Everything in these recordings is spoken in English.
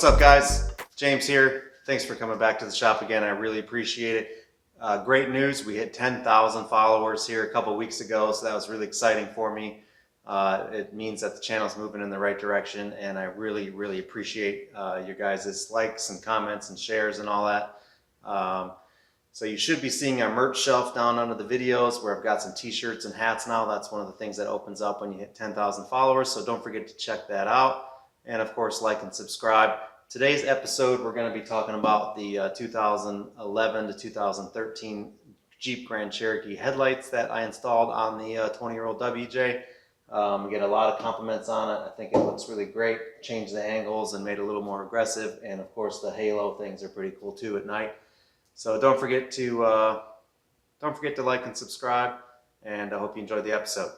What's up, guys? James here. Thanks for coming back to the shop again. I really appreciate it. Great news. We hit 10,000 followers here a couple weeks ago, so that was really exciting for me. It means that the channel's moving in the right direction, and I really appreciate your guys' likes and comments and shares and all that. So you should be seeing our merch shelf down under the videos where I've got some t-shirts and hats now. That's one of the things that opens up when you hit 10,000 followers, so don't forget to check that out. And of course, like and subscribe. Today's episode, we're going to be talking about the 2011 to 2013 Jeep Grand Cherokee headlights that I installed on the 20-year-old WJ. We get a lot of compliments on it. I think it looks really great. Changed the angles and made it a little more aggressive. And of course, the halo things are pretty cool too at night. So don't forget to like and subscribe. And I hope you enjoyed the episode.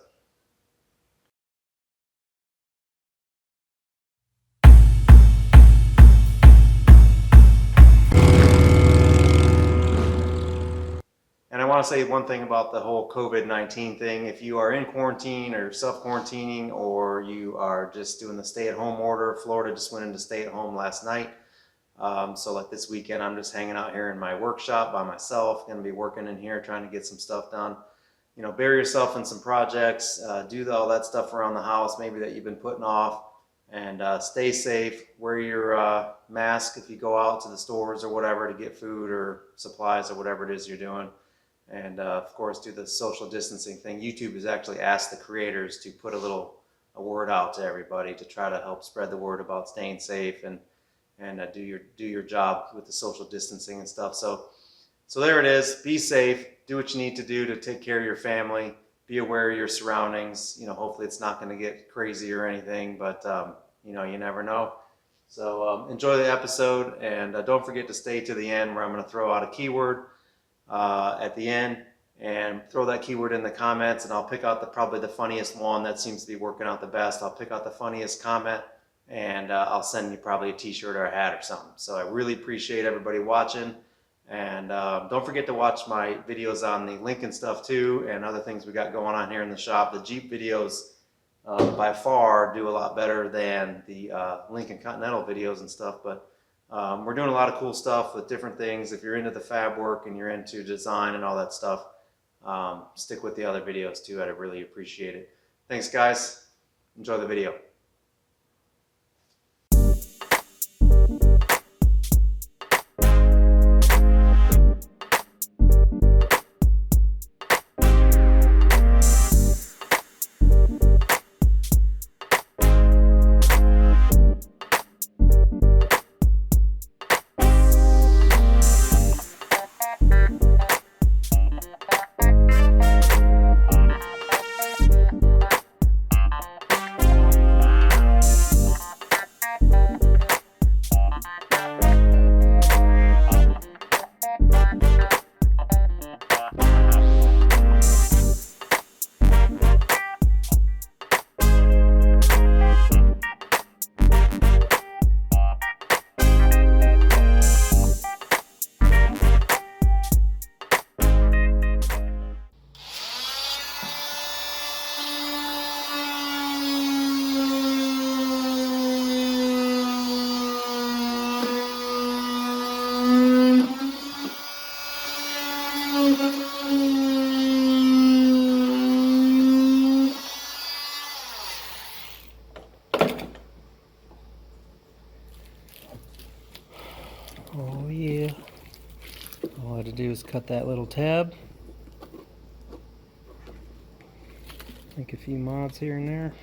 And I want to say one thing about the whole COVID-19 thing. If you are in quarantine or self-quarantining, or you are just doing the stay-at-home order, Florida just went into stay-at-home last night. So like this weekend, I'm just hanging out here in my workshop by myself, going to be working in here, trying to get some stuff done. You know, bury yourself in some projects, do all that stuff around the house, maybe that you've been putting off, and stay safe. Wear your mask if you go out to the stores or whatever to get food or supplies or whatever it is you're doing. And of course, do the social distancing thing. YouTube has actually asked the creators to put a word out to everybody to try to help spread the word about staying safe and do your job with the social distancing and stuff. So there it is. Be safe. Do what you need to do to take care of your family. Be aware of your surroundings. You know, hopefully it's not going to get crazy or anything, but you know, you never know. So enjoy the episode, and don't forget to stay to the end where I'm going to throw out a keyword at the end, and throw that keyword in the comments, and I'll pick out probably the funniest one that seems to be working out the best. I'll pick out the funniest comment, and I'll send you probably a t-shirt or a hat or something. So I really appreciate everybody watching, and don't forget to watch my videos on the Lincoln stuff too, and other things we got going on here in the shop. The Jeep videos by far do a lot better than the Lincoln Continental videos and stuff, but we're doing a lot of cool stuff with different things. If you're into the fab work and you're into design and all that stuff, stick with the other videos too. I'd really appreciate it. Thanks, guys. Enjoy the video. Oh yeah, all I had to do is cut that little tab, make a few mods here and there.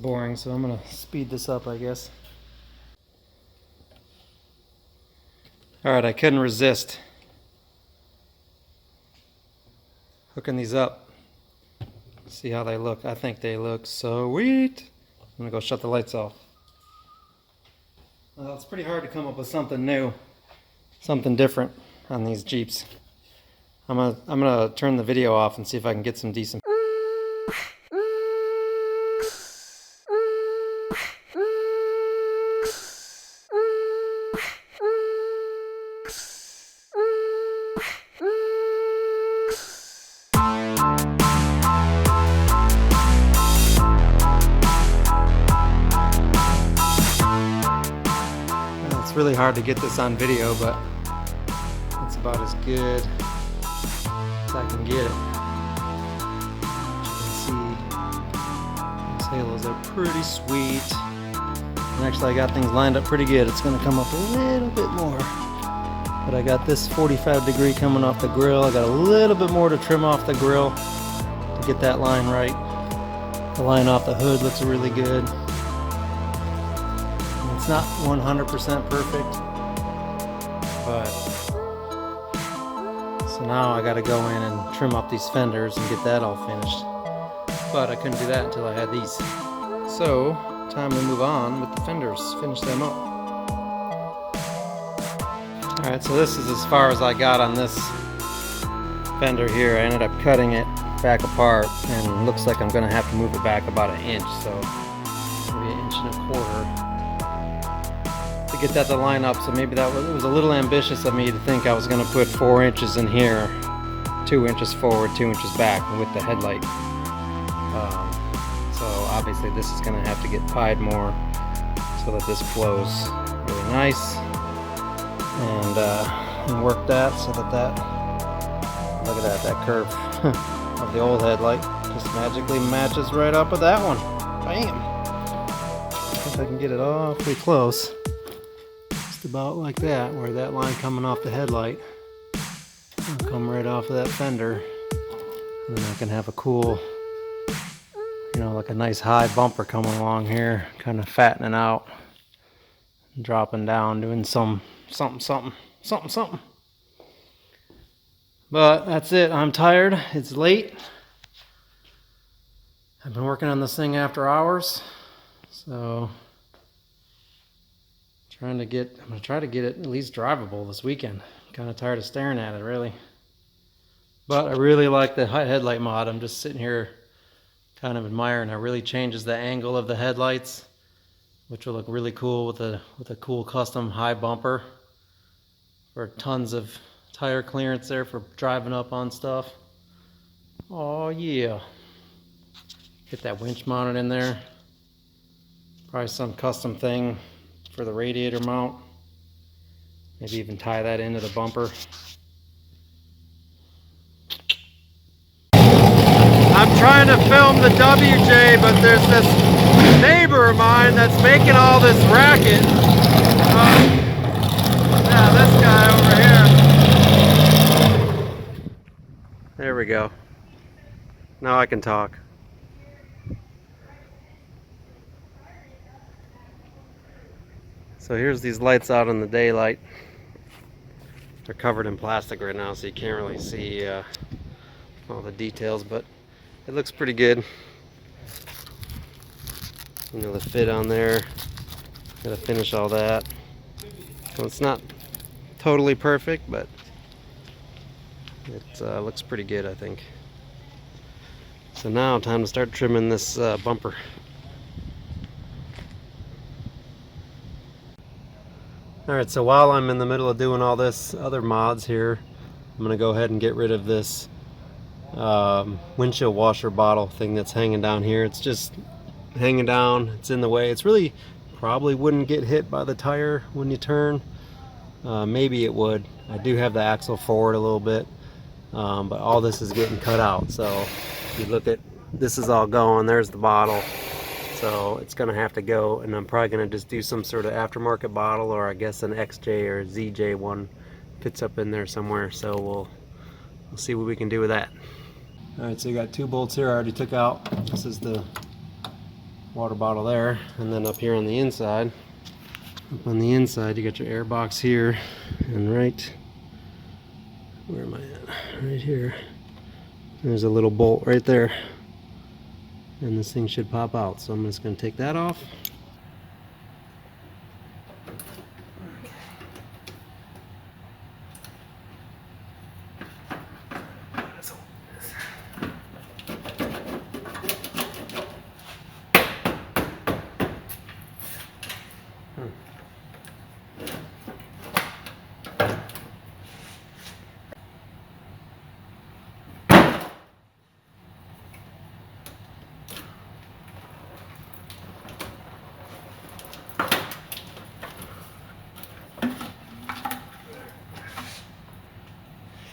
boring, so I'm gonna speed this up, I guess. Alright, I couldn't resist hooking these up. See how they look. I think they look sweet. I'm gonna go shut the lights off. Well, it's pretty hard to come up with something new, something different on these Jeeps. I'm gonna turn the video off and see if I can get some decent. It's really hard to get this on video, but it's about as good as I can get it. As you can see, these halos are pretty sweet. And actually I got things lined up pretty good. It's going to come up a little bit more. But I got this 45 degree coming off the grill. I got a little bit more to trim off the grill to get that line right. The line off the hood looks really good. It's not 100% perfect, but so now I got to go in and trim up these fenders and get that all finished. But I couldn't do that until I had these. So time to move on with the fenders, finish them up. Alright, so this is as far as I got on this fender here. I ended up cutting it back apart, and it looks like I'm going to have to move it back about an inch, so maybe an inch and a quarter. To get that to line up, so maybe it was a little ambitious of me to think I was going to put 4 inches in here, 2 inches forward, 2 inches back with the headlight. So obviously this is going to have to get pied more so that this flows really nice, and work that so that look at that curve of the old headlight just magically matches right up with that one. Bam! If I can get it awfully close. About like that, where that line coming off the headlight will come right off of that fender, and then I can have a cool, like a nice high bumper coming along here, kind of fattening out and dropping down, doing something. But that's it. I'm tired. It's late. I've been working on this thing after hours, so I'm gonna try to get it at least drivable this weekend. Kind of tired of staring at it, really. But I really like the headlight mod. I'm just sitting here kind of admiring how it really changes the angle of the headlights, which will look really cool with a cool custom high bumper for tons of tire clearance there for driving up on stuff. Oh yeah. Get that winch mounted in there. Probably some custom thing for the radiator mount. Maybe even tie that into the bumper. I'm trying to film the WJ, but there's this neighbor of mine that's making all this racket. Yeah, this guy over here. There we go. Now I can talk. So here's these lights out in the daylight. They're covered in plastic right now, so you can't really see all the details, but it looks pretty good. The fit on there. Gotta finish all that. So it's not totally perfect, but it looks pretty good, I think. So now time to start trimming this bumper. Alright, so while I'm in the middle of doing all this other mods here, I'm going to go ahead and get rid of this windshield washer bottle thing that's hanging down here. It's just hanging down, it's in the way. It's really probably wouldn't get hit by the tire when you turn. Maybe it would. I do have the axle forward a little bit, but all this is getting cut out. So if you look at, this is all going, there's the bottle. So it's going to have to go, and I'm probably going to just do some sort of aftermarket bottle, or I guess an XJ or ZJ one fits up in there somewhere. So we'll see what we can do with that. Alright, so you got 2 bolts here I already took out. This is the water bottle there, and then up here on the inside, you got your air box here, and right, where am I at? Right here. There's a little bolt right there, and this thing should pop out. So I'm just going to take that off.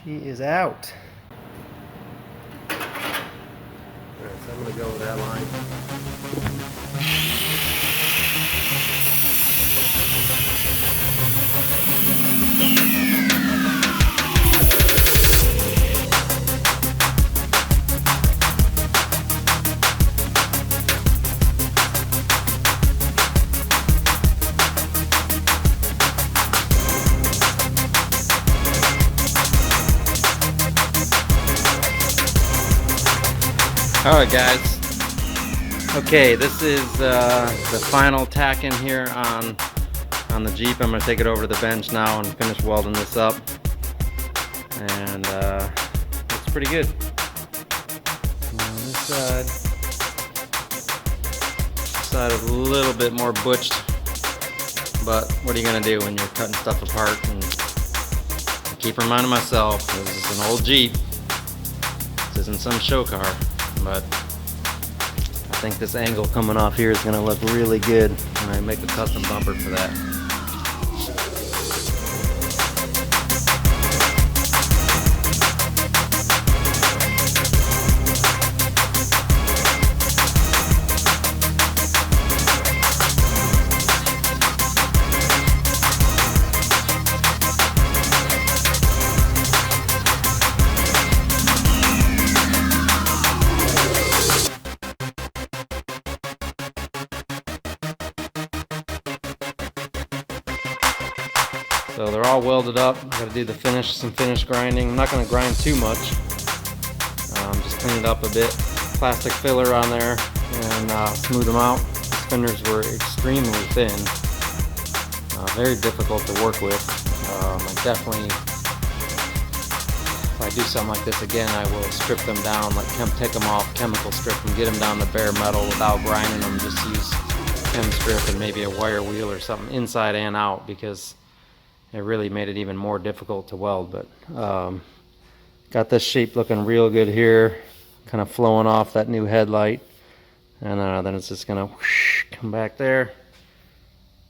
She is out. Alright, so I'm going to go with that line. Alright guys, okay, this is the final tack in here on the Jeep. I'm going to take it over to the bench now and finish welding this up, and it's pretty good. On this side is a little bit more butched, but what are you going to do when you're cutting stuff apart? And I keep reminding myself, this is an old Jeep, this isn't some show car. But I think this angle coming off here is going to look really good when I make a custom bumper for that. So they're all welded up. I got to do some finish grinding. I'm not going to grind too much. Just clean it up a bit. Plastic filler on there and smooth them out. These fenders were extremely thin. Very difficult to work with. I definitely, if I do something like this again, I will strip them down, like take them off, chemical strip them, get them down to bare metal without grinding them. Just use chem strip and maybe a wire wheel or something inside and out, because it really made it even more difficult to weld. But got this shape looking real good here, kind of flowing off that new headlight, and then it's just gonna whoosh, come back there,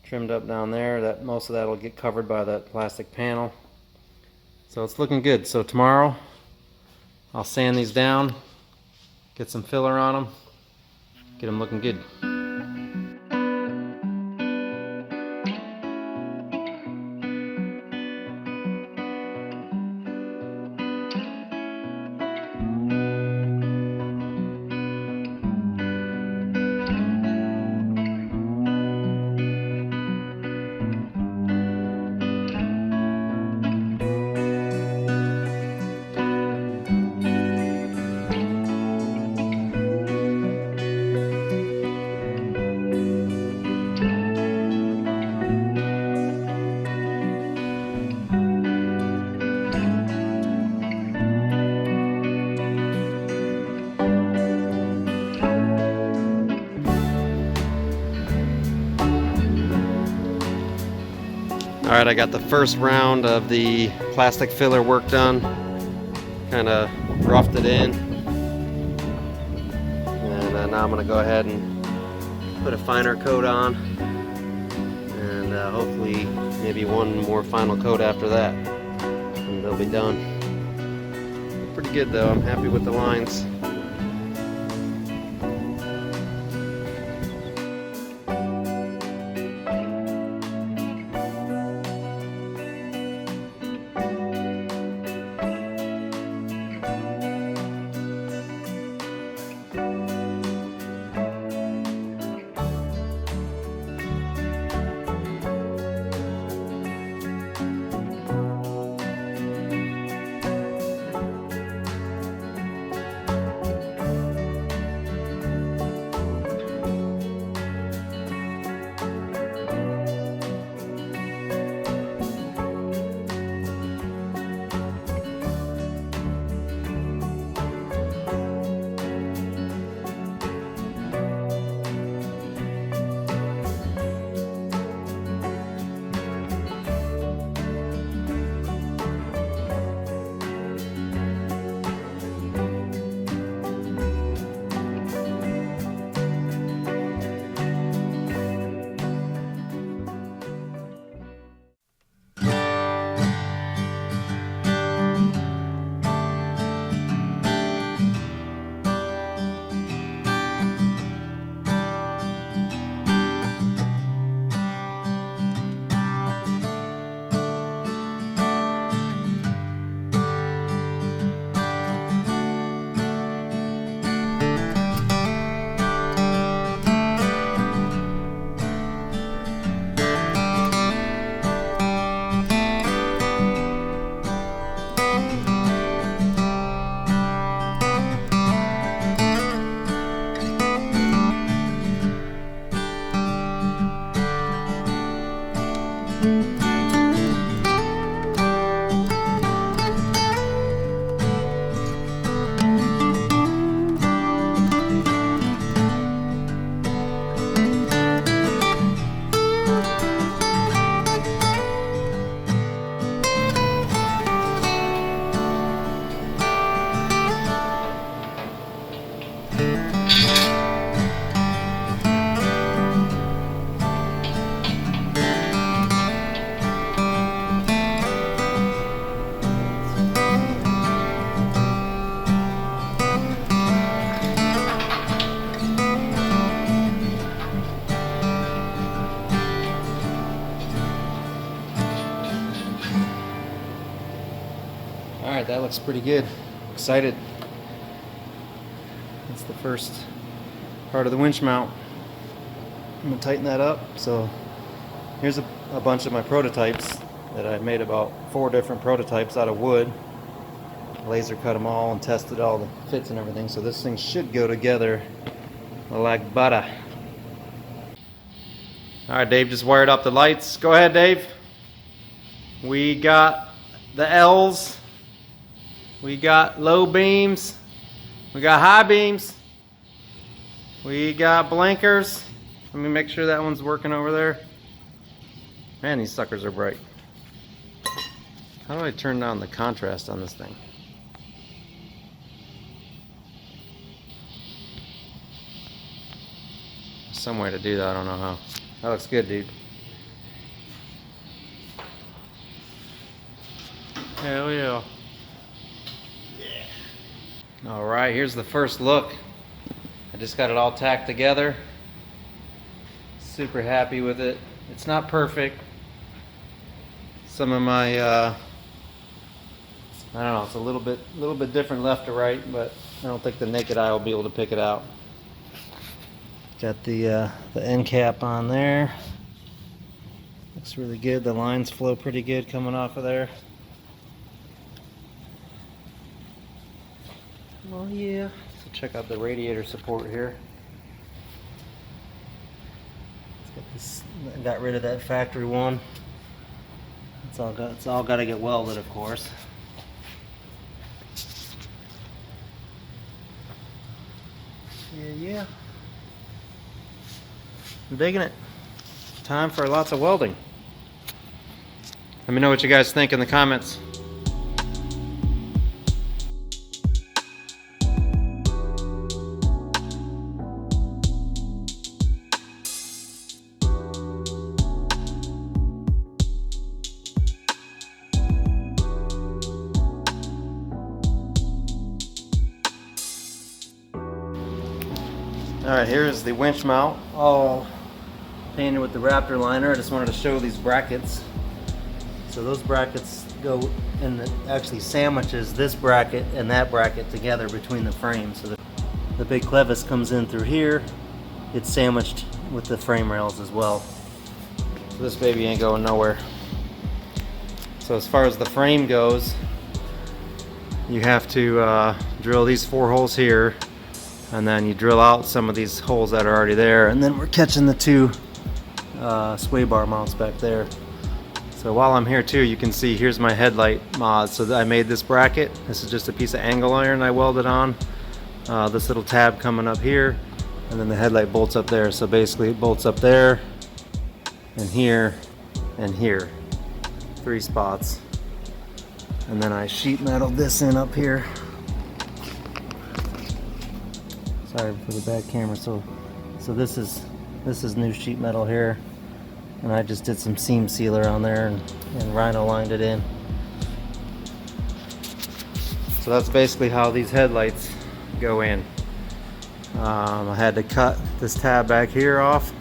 trimmed up down there. That most of that will get covered by that plastic panel. So it's looking good. So tomorrow I'll sand these down, get some filler on them, get them looking good. Alright, I got the first round of the plastic filler work done. Kind of roughed it in. And now I'm going to go ahead and put a finer coat on. And hopefully maybe one more final coat after that. And they'll be done. Pretty good though, I'm happy with the lines. Alright, that looks pretty good. Excited. That's the first part of the winch mount. I'm going to tighten that up. So here's a bunch of my prototypes that I made, about 4 different prototypes out of wood. Laser cut them all and tested all the fits and everything. So this thing should go together like butter. Alright, Dave just wired up the lights. Go ahead, Dave. We got the L's. We got low beams. We got high beams. We got blinkers. Let me make sure that one's working over there. Man, these suckers are bright. How do I turn down the contrast on this thing? Some way to do that, I don't know how. That looks good, dude. Hell yeah. Alright, here's the first look. I just got it all tacked together. Super happy with it. It's not perfect. Some of my I don't know, it's a little bit different left to right, but I don't think the naked eye will be able to pick it out. Got the end cap on there. Looks really good. The lines flow pretty good coming off of there. Oh yeah. So check out the radiator support here. I got rid of that factory one. It's all got to get welded, of course. Yeah. I'm digging it. Time for lots of welding. Let me know what you guys think in the comments. Alright, here's the winch mount, all painted with the Raptor liner. I just wanted to show these brackets. So those brackets go, and it actually sandwiches this bracket and that bracket together between the frames. So the big clevis comes in through here. It's sandwiched with the frame rails as well. So this baby ain't going nowhere. So as far as the frame goes, you have to drill these 4 holes here, and then you drill out some of these holes that are already there, and then we're catching the 2 sway bar mounts back there. So while I'm here too, you can see here's my headlight mod. So I made this bracket. This is just a piece of angle iron I welded on. This little tab coming up here, and then the headlight bolts up there. So basically it bolts up there, and here, and here. 3 spots. And then I sheet metaled this in up here. Sorry for the bad camera. So this is new sheet metal here, and I just did some seam sealer on there and rhino lined it in. So that's basically how these headlights go in. I had to cut this tab back here off,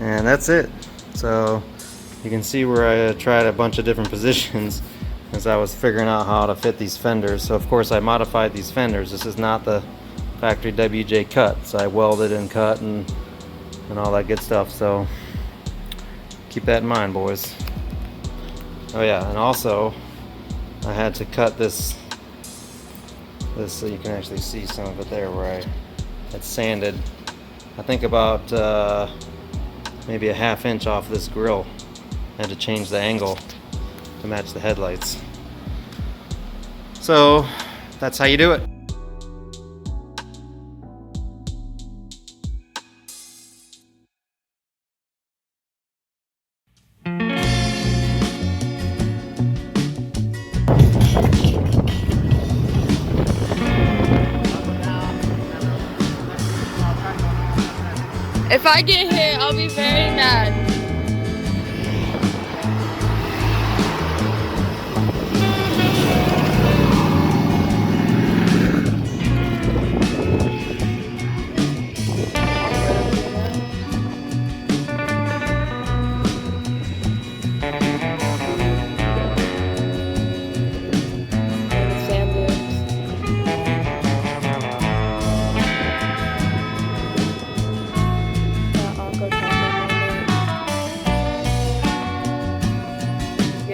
and that's it. So you can see where I tried a bunch of different positions as I was figuring out how to fit these fenders. So of course I modified these fenders. This is not the factory WJ cut, so I welded and cut and all that good stuff. So keep that in mind, boys. Oh yeah, and also I had to cut this so you can actually see some of it there where I had sanded, I think about maybe a ½ inch off this grill. I had to change the angle to match the headlights. So that's how you do it. If I get hit, I'll be very mad.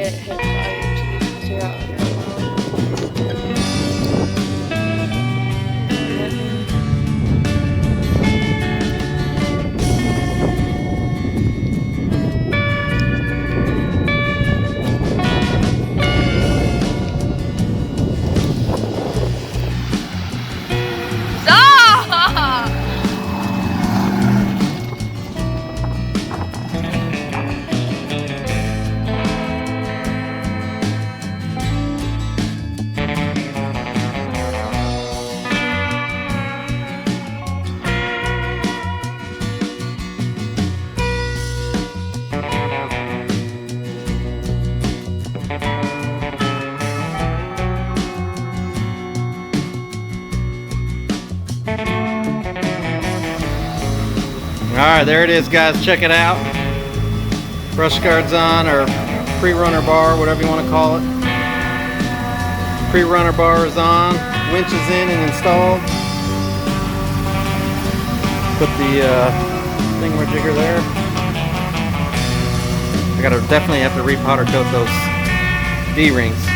get hit by UTs throughout Apparel. Alright, there it is, guys. Check it out. Brush guards on, or pre-runner bar, whatever you want to call it. Pre-runner bar is on. Winch is in and installed. Put the thingamajigger there. I gotta definitely have to repowder coat those D-rings.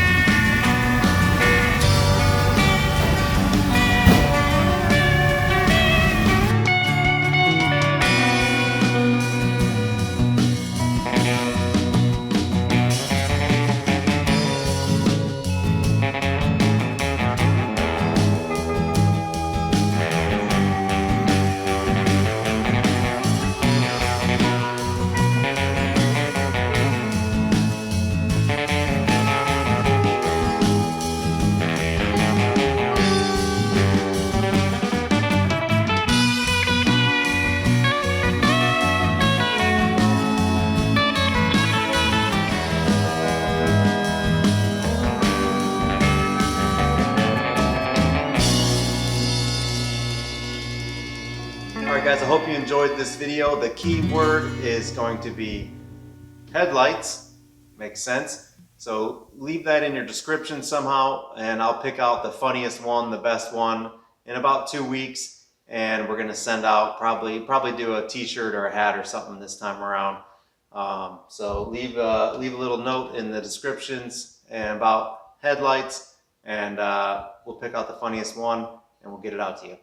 Alright guys, I hope you enjoyed this video. The key word is going to be headlights. Makes sense. So leave that in your description somehow, and I'll pick out the funniest one, the best one, in about 2 weeks, and we're gonna send out probably do a t-shirt or a hat or something this time around. So leave a little note in the descriptions and about headlights, and we'll pick out the funniest one and we'll get it out to you.